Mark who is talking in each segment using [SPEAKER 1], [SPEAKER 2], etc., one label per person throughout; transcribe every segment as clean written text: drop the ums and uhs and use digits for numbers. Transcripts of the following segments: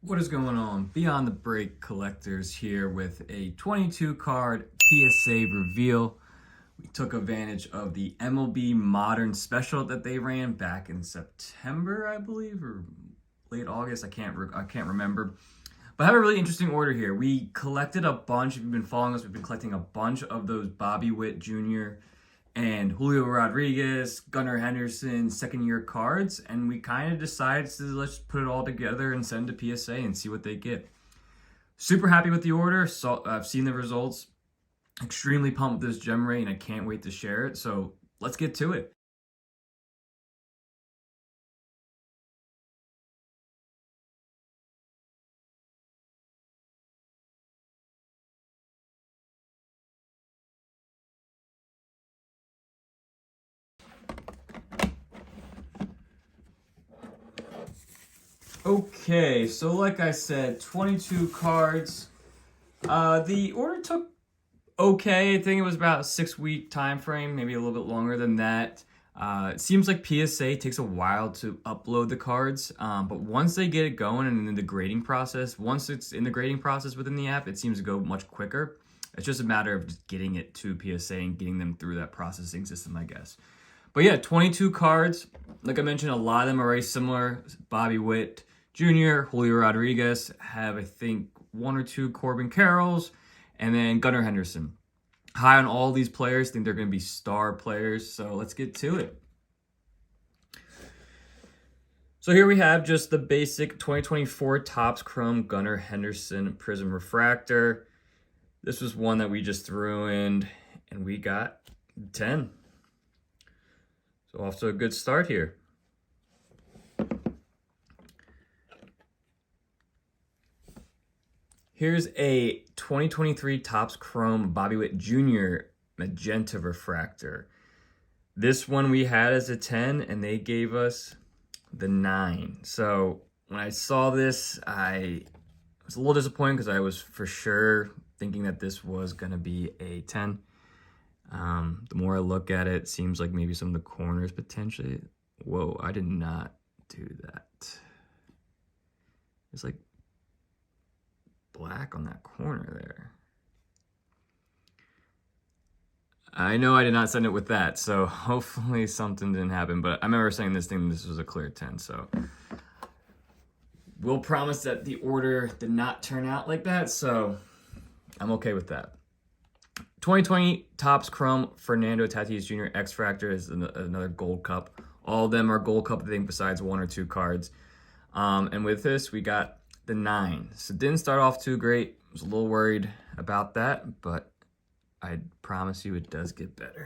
[SPEAKER 1] What is going on? Beyond the Break Collectors here with a 22 card PSA reveal. We took advantage of the MLB Modern Special that they ran back in September, I believe, or late August. I can't remember. But I have a really interesting order here. We collected a bunch. If you've been following us, we've been collecting a bunch of those Bobby Witt Jr. and Julio Rodriguez, Gunnar Henderson second-year cards, and we kind of decided to let's put it all together and send to PSA and see what they get. Super happy with the order. So I've seen the results. Extremely pumped with this gem ray, and I can't wait to share it. So let's get to it. Okay, so like I said, 22 cards. The order took okay. I think it was about a 6-week time frame, maybe a little bit longer than that. It seems like PSA takes a while to upload the cards, but once they get it going and in the grading process, once it's in the grading process within the app, it seems to go much quicker. It's just a matter of just getting it to PSA and getting them through that processing system, I guess. But yeah, 22 cards. Like I mentioned, a lot of them are very similar. Bobby Witt Jr., Julio Rodriguez, have I think 1 or 2 Corbin Carrolls, and then Gunnar Henderson. High on all these players, think they're going to be star players, so let's get to it. So here we have just the basic 2024 Topps Chrome Gunnar Henderson Prism Refractor. This was one that we just threw in, and we got 10. So off to a good start here. Here's a 2023 Topps Chrome Bobby Witt Jr. Magenta Refractor. This one we had as a 10, and they gave us the 9. So when I saw this, I was a little disappointed because I was for sure thinking that this was going to be a 10. The more I look at it, it seems like maybe some of the corners potentially. Whoa, I did not do that. It's like black on that corner there. I know I did not send it with that, so hopefully something didn't happen, but I remember saying this was a clear 10, so we'll promise that the order did not turn out like that, so I'm okay with that. 2020 Topps Chrome Fernando Tatis Jr. X-Fractor is another gold cup. All of them are gold cup, I think, besides 1 or 2 cards. And with this, we got the 9. So it didn't start off too great. I was a little worried about that, but I promise you it does get better.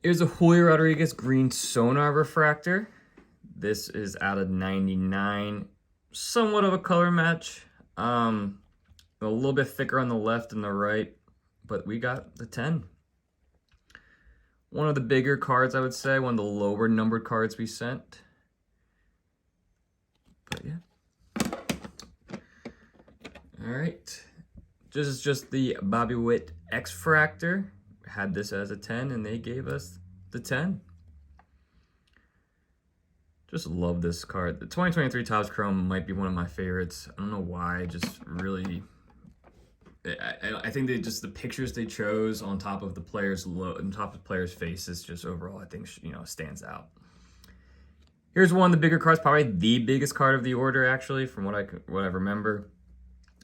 [SPEAKER 1] Here's a Julio Rodriguez Green Sonar Refractor. This is out of 99. Somewhat of a color match. A little bit thicker on the left and the right, but we got the 10. One of the bigger cards, I would say. One of the lower numbered cards we sent. But yeah. All right. This is just the Bobby Witt X-Fractor. Had this as a 10, and they gave us the 10. Just love this card. The 2023 Topps Chrome might be one of my favorites. I don't know why. Just really... I think the pictures they chose on top of the players' faces, just overall, I think stands out. Here's one of the bigger cards, probably the biggest card of the order, actually, from what I remember.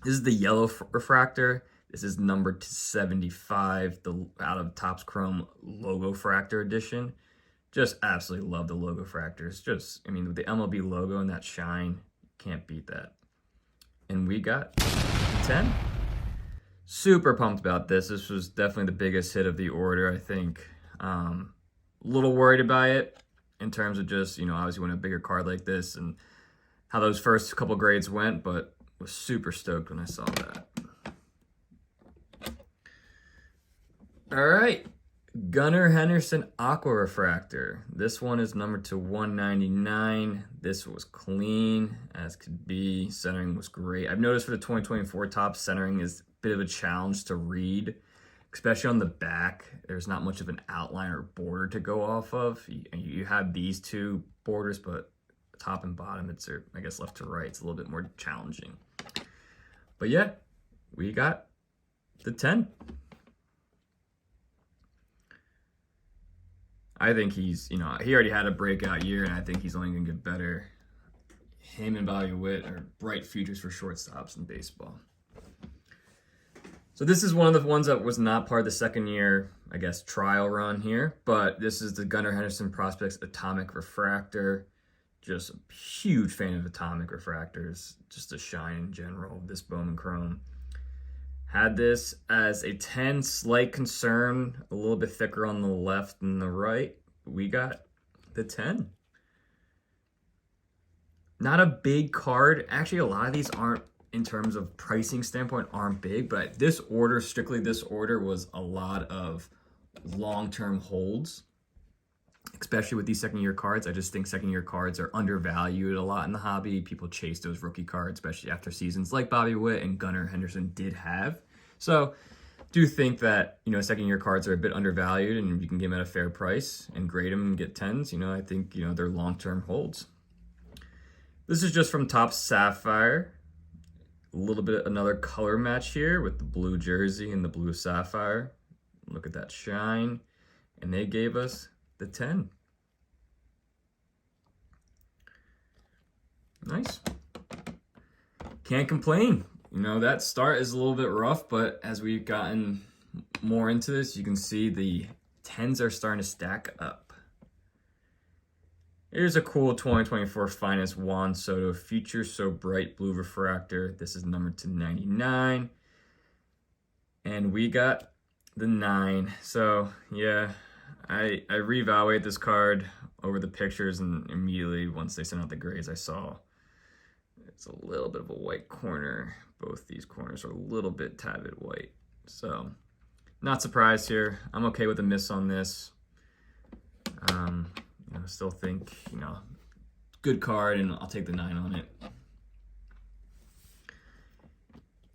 [SPEAKER 1] This is the yellow refractor. This is number 75, out of Topps Chrome Logo Fractor edition. Just absolutely love the logo fractors. Just, with the MLB logo and that shine, can't beat that. And we got 10. Super pumped about this. This was definitely the biggest hit of the order, I think. A little worried about it in terms of just, obviously when a bigger card like this and how those first couple grades went, but was super stoked when I saw that. All right. Gunnar Henderson Aqua Refractor. This one is numbered to 199. This was clean as could be. Centering was great. I've noticed for the 2024 Topps, centering is a bit of a challenge to read especially on the back, there's not much of an outline or border to go off of. You have these two borders, but top and bottom, it's, I guess, left to right. It's a little bit more challenging. But yeah, we got the 10. I think he's, he already had a breakout year, and I think he's only going to get better. Him and Bobby Witt are bright futures for shortstops in baseball. So this is one of the ones that was not part of the second year, I guess, trial run here. But this is the Gunnar Henderson Prospects Atomic Refractor. Just a huge fan of atomic refractors. Just a shine in general, this Bowman Chrome. Had this as a 10, slight concern, a little bit thicker on the left and the right. We got the 10. Not a big card. Actually, a lot of these aren't, in terms of pricing standpoint, aren't big, but this order, strictly this order, was a lot of long-term holds, especially with these second-year cards. I just think second-year cards are undervalued a lot in the hobby. People chase those rookie cards, especially after seasons like Bobby Witt and Gunnar Henderson did have. So do think that, second-year cards are a bit undervalued, and you can get them at a fair price and grade them and get 10s. I think, they're long-term holds. This is just from Top Sapphire. A little bit another color match here with the blue jersey and the blue sapphire. Look at that shine. And they gave us the 10. Nice. Can't complain. That start is a little bit rough, but as we've gotten more into this, you can see the 10s are starting to stack up. Here's a cool 2024 Finest Juan Soto Future So Bright Blue Refractor. This is numbered to 99. And we got the 9. So, yeah, I reevaluated this card over the pictures, and immediately once they sent out the grades, I saw it's a little bit of a white corner. Both these corners are a little bit tad bit white. So, not surprised here. I'm okay with a miss on this. I still think, good card, and I'll take the 9 on it.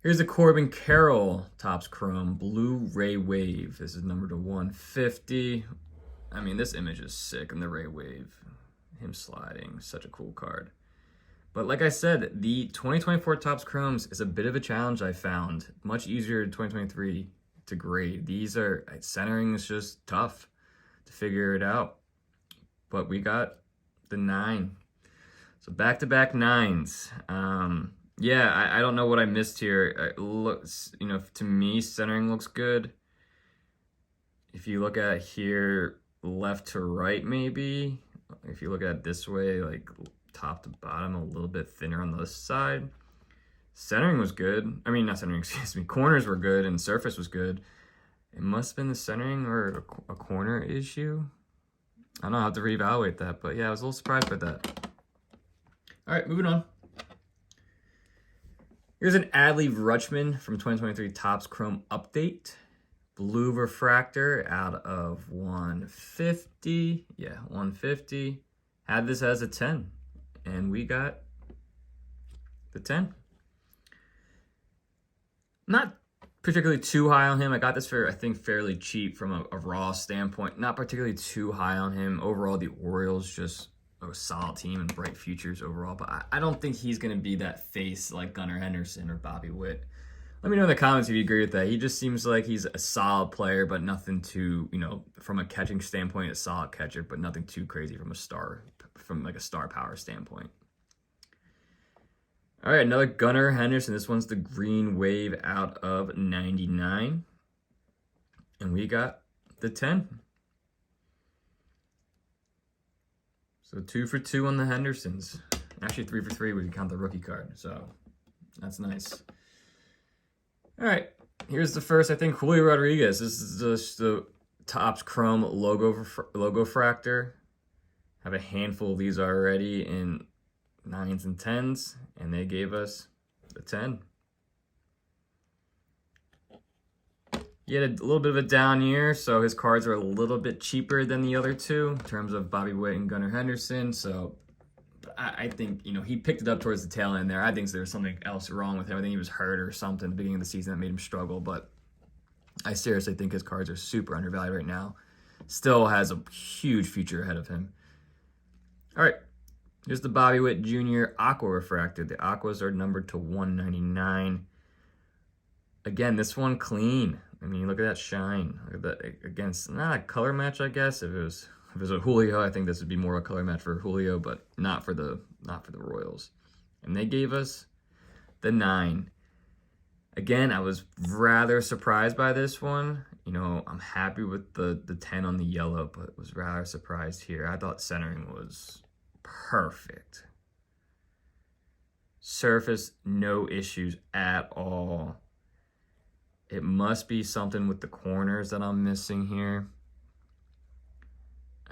[SPEAKER 1] Here's a Corbin Carroll Topps Chrome Blue Ray Wave. This is numbered to 150. I mean, this image is sick, and the Ray Wave, him sliding, such a cool card. But like I said, the 2024 Topps Chromes is a bit of a challenge I found. Much easier in 2023 to grade. Centering is just tough to figure it out. But we got the 9. So back-to-back 9s. I don't know what I missed here. It looks, to me, centering looks good. If you look at here, left to right, maybe. If you look at it this way, like top to bottom, a little bit thinner on this side. Centering was good. I mean, not centering, excuse me. Corners were good and surface was good. It must have been the centering or a corner issue. I don't know, I'll have to reevaluate that, but yeah, I was a little surprised by that. All right, moving on. Here's an Adley Rutschman from 2023 Topps Chrome Update. Blue Refractor out of 150. Yeah, 150. Had this as a 10, and we got the 10. Not particularly too high on him. I got this for, I think, fairly cheap from a raw standpoint. Not particularly too high on him. Overall, the Orioles just a solid team and bright futures overall. But I don't think he's going to be that face like Gunnar Henderson or Bobby Witt. Let me know in the comments if you agree with that. He just seems like he's a solid player, but nothing too, from a catching standpoint, a solid catcher, but nothing too crazy from a star power standpoint. All right, another Gunnar Henderson. This one's the green wave out of 99. And we got the 10. So 2 for 2 on the Hendersons. Actually 3 for 3 when you count the rookie card. So that's nice. All right, here's the first, I think, Julio Rodriguez. This is just the Topps Chrome logo fractor. Have a handful of these already in 9s and 10s, and they gave us the 10. He had a little bit of a down year, so his cards are a little bit cheaper than the other two in terms of Bobby Witt and Gunnar Henderson. So I think, he picked it up towards the tail end there. I think there's something else wrong with him. I think he was hurt or something at the beginning of the season that made him struggle, but I seriously think his cards are super undervalued right now. Still has a huge future ahead of him. All right, here's the Bobby Witt Jr. Aqua Refractor. The Aquas are numbered to 199. Again, this one clean. I mean, look at that shine. Look at that. Again, it's not a color match, I guess. If it was a Julio, I think this would be more a color match for Julio, but not for the Royals. And they gave us the 9. Again, I was rather surprised by this one. You know, I'm happy with the 10 on the yellow, but was rather surprised here. I thought centering was perfect. Surface, no issues at all. It must be something with the corners that I'm missing here.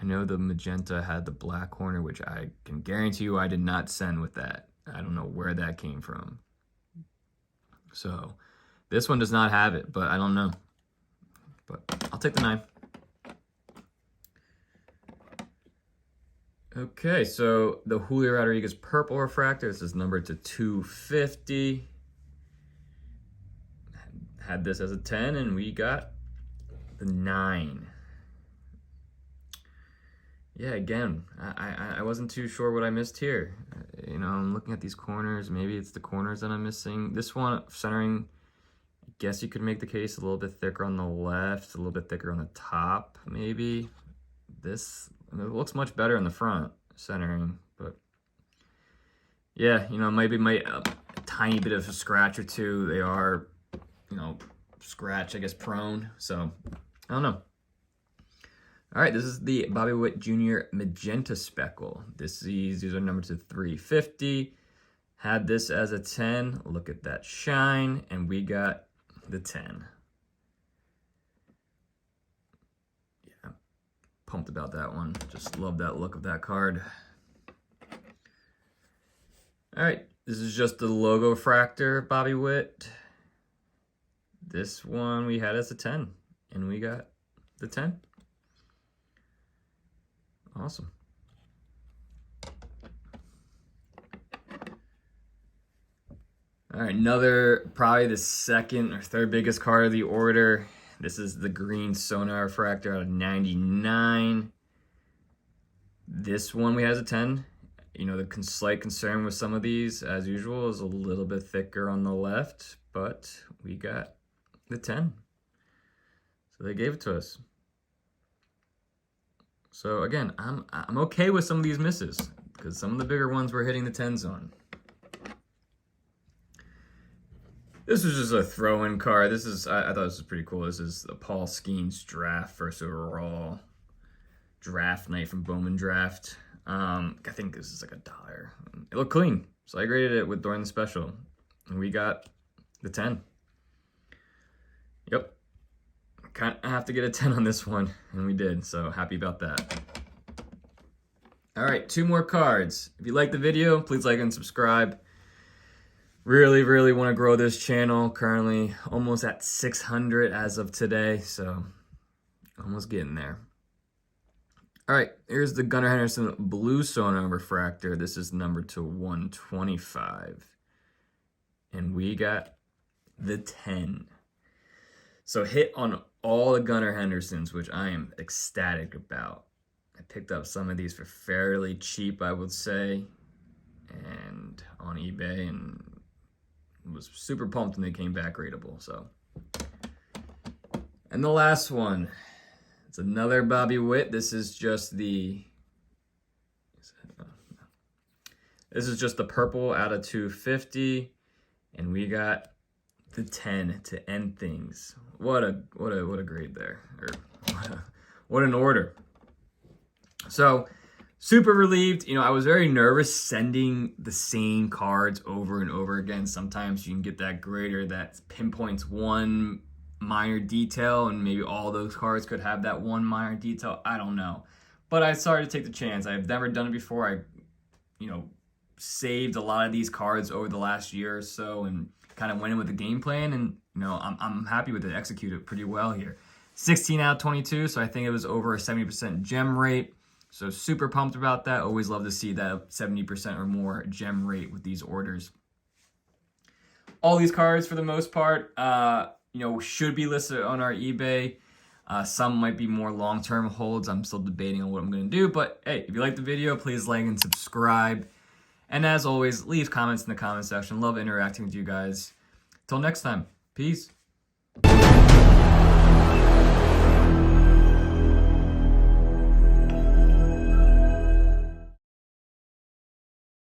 [SPEAKER 1] I know the magenta had the black corner, which I can guarantee you I did not send with that. I don't know where that came from. So this one does not have it, but I don't know. But I'll take the 9. Okay, so the Julio Rodriguez Purple Refractor. This is numbered to 250. Had this as a 10, and we got the 9. Yeah, again, I wasn't too sure what I missed here. You know, I'm looking at these corners. Maybe it's the corners that I'm missing. This one, centering, I guess you could make the case a little bit thicker on the left, a little bit thicker on the top, maybe. This, it looks much better in the front, centering. But, yeah, you know, maybe a tiny bit of a scratch or two. They are, you know, scratch, I guess, prone. So, I don't know. All right, this is the Bobby Witt Jr. Magenta Speckle. These are numbered to 350. Had this as a 10. Look at that shine, and we got the 10. Yeah, pumped about that one. Just love that look of that card. All right, this is just the logo fractor, Bobby Witt. This one we had as a 10, and we got the 10. Awesome. All right, probably the second or third biggest card of the order. This is the green Sonar Refractor out of 99. This one we had as a 10. You know, the slight concern with some of these, as usual, is a little bit thicker on the left, but we got the 10. So they gave it to us. So again, I'm okay with some of these misses because some of the bigger ones were hitting the 10 zone. This was just a throw-in card. This is I thought this was pretty cool. This is a Paul Skeens draft first overall draft night from Bowman Draft. I think this is like $1. It looked clean, so I graded it during the special, and we got the 10. Yep. Kind of have to get a 10 on this one, and we did, so happy about that. All right, 2 more cards. If you like the video, please like and subscribe. Really, really want to grow this channel. Currently almost at 600 as of today, so almost getting there. All right, here's the Gunnar Henderson Blue Sonar Refractor. This is numbered to 125, and we got the 10. So hit on all the Gunnar Hendersons, which I am ecstatic about. I picked up some of these for fairly cheap, I would say, and on eBay, and was super pumped when they came back rateable. So, and the last one, it's another Bobby Witt. This is just the purple out of 250, and we got the 10 to end things. What a grade there, or what an order. So super relieved. You know, I was very nervous sending the same cards over and over again. Sometimes you can get that grader that pinpoints one minor detail, and maybe all those cards could have that one minor detail. I don't know, but I started to take the chance. I've never done it before. I, saved a lot of these cards over the last year or so, and kind of went in with a game plan, and I'm happy with it. Executed pretty well here. 16 out of 22, so I think it was over a 70% gem rate. So super pumped about that. Always love to see that 70% or more gem rate with these orders. All these cards, for the most part, should be listed on our eBay. Some might be more long-term holds. I'm still debating on what I'm going to do. But hey, if you like the video, please like and subscribe. And as always, leave comments in the comment section. Love interacting with you guys. Till next time, peace.